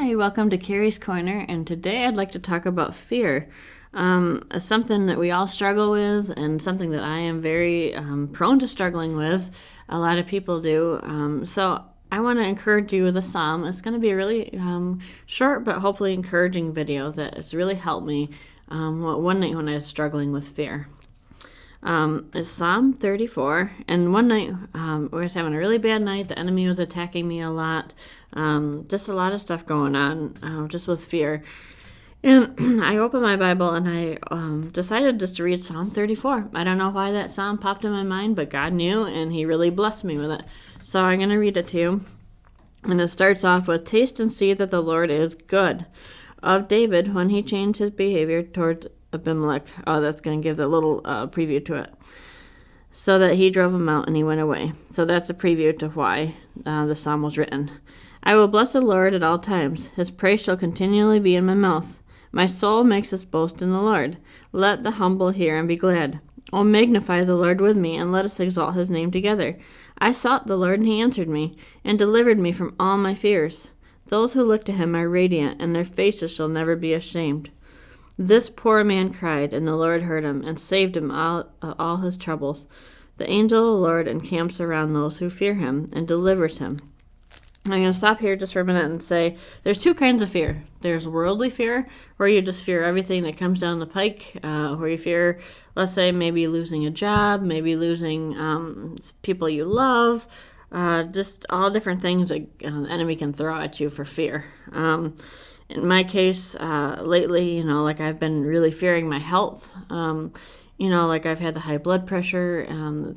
Hi, welcome to Carrie's Corner, and today I'd like to talk about fear. Something that we all struggle with, and something that I am very prone to struggling with. A lot of people do. So I want to encourage you with a psalm. It's going to be a really short but hopefully encouraging video that has really helped me one night when I was struggling with fear. It's Psalm 34, and one night we was having a really bad night. The enemy was attacking me a lot. Just a lot of stuff going on, just with fear. And I opened my Bible and I decided just to read Psalm 34. I don't know why that psalm popped in my mind, but God knew, and He really blessed me with it. So I'm going to read it to you. And it starts off with, "Taste and see that the Lord is good." Of David, when he changed his behavior towards Abimelech. Oh, that's going to give the little preview to it. So that he drove him out and he went away. So that's a preview to why the psalm was written. "I will bless the Lord at all times. His praise shall continually be in my mouth. My soul makes its boast in the Lord. Let the humble hear and be glad. O magnify the Lord with me, and let us exalt his name together. I sought the Lord, and he answered me, and delivered me from all my fears. Those who look to him are radiant, and their faces shall never be ashamed. This poor man cried, and the Lord heard him, and saved him out of all his troubles. The angel of the Lord encamps around those who fear him, and delivers him." I'm going to stop here just for a minute and say there's two kinds of fear. There's worldly fear, where you just fear everything that comes down the pike, where you fear, let's say, maybe losing a job, maybe losing people you love, just all different things that the enemy can throw at you for fear. In my case, lately, like I've been really fearing my health. Like I've had the high blood pressure.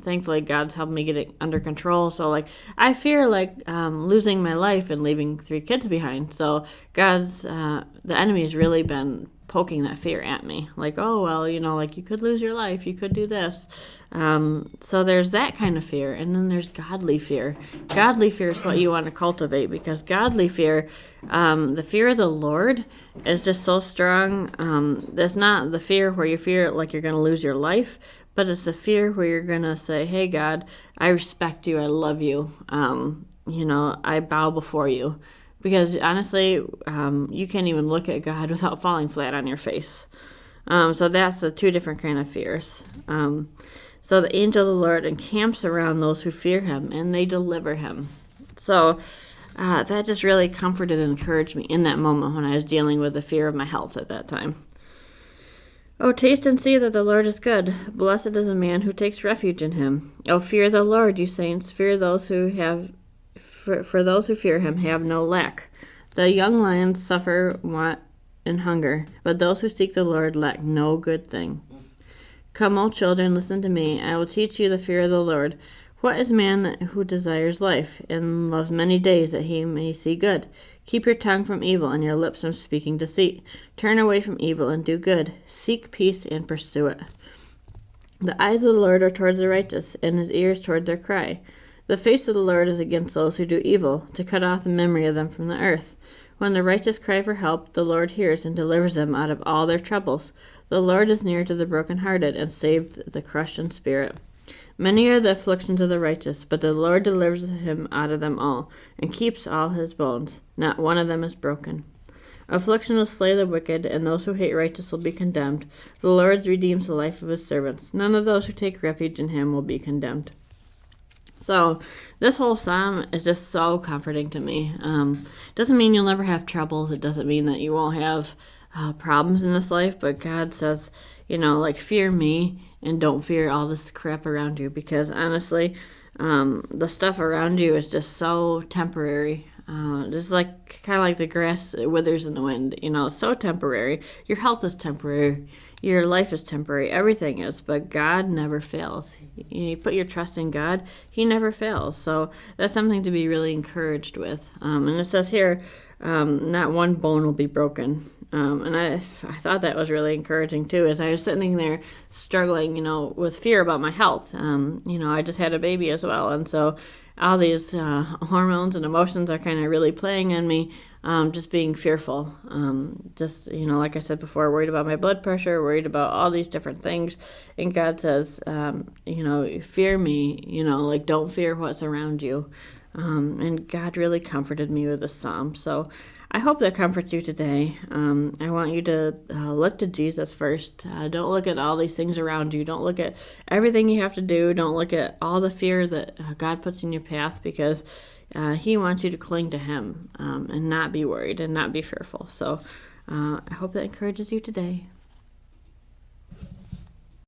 Thankfully, God's helped me get it under control. So, I fear losing my life and leaving 3 kids behind. So, the enemy has really been poking that fear at me. Oh, well, you could lose your life. You could do this. So there's that kind of fear. And then there's godly fear. Godly fear is what you want to cultivate, because godly fear, the fear of the Lord is just so strong. That's not the fear where you fear like you're going to lose your life, but it's the fear where you're going to say, "Hey, God, I respect you. I love you. I bow before you." Because honestly, you can't even look at God without falling flat on your face. So that's the two different kind of fears. So the angel of the Lord encamps around those who fear him, and they deliver him. So that just really comforted and encouraged me in that moment when I was dealing with the fear of my health at that time. "Oh, taste and see that the Lord is good. Blessed is the man who takes refuge in him. Oh, fear the Lord, you saints. Fear those who have... For those who fear him have no lack. The young lions suffer want and hunger, but those who seek the Lord lack no good thing. Come, O children, listen to me. I will teach you the fear of the Lord. What is man who desires life, and loves many days that he may see good? Keep your tongue from evil, and your lips from speaking deceit. Turn away from evil and do good. Seek peace and pursue it. The eyes of the Lord are towards the righteous, and his ears toward their cry. The face of the Lord is against those who do evil, to cut off the memory of them from the earth. When the righteous cry for help, the Lord hears and delivers them out of all their troubles. The Lord is near to the brokenhearted, and saves the crushed in spirit. Many are the afflictions of the righteous, but the Lord delivers him out of them all, and keeps all his bones. Not one of them is broken. Affliction will slay the wicked, and those who hate righteous will be condemned. The Lord redeems the life of his servants. None of those who take refuge in him will be condemned." So this whole psalm is just so comforting to me. Doesn't mean you'll never have troubles. It doesn't mean that you won't have problems in this life. But God says, fear me and don't fear all this crap around you. Because honestly, the stuff around you is just so temporary. Just kind of like the grass withers in the wind. It's so temporary. Your health is temporary. Your life is temporary. Everything is. But God never fails. You put your trust in God, he never fails. So that's something to be really encouraged with. And it says here, not one bone will be broken. And I thought that was really encouraging too, as I was sitting there struggling, with fear about my health. I just had a baby as well. And so all these hormones and emotions are kind of really playing on me, just being fearful. Like I said before, worried about my blood pressure, worried about all these different things. And God says, fear me, don't fear what's around you. And God really comforted me with this psalm. So I hope that comforts you today. I want you to look to Jesus first. Don't look at all these things around you. Don't look at everything you have to do. Don't look at all the fear that God puts in your path, because He wants you to cling to Him and not be worried and not be fearful. So I hope that encourages you today.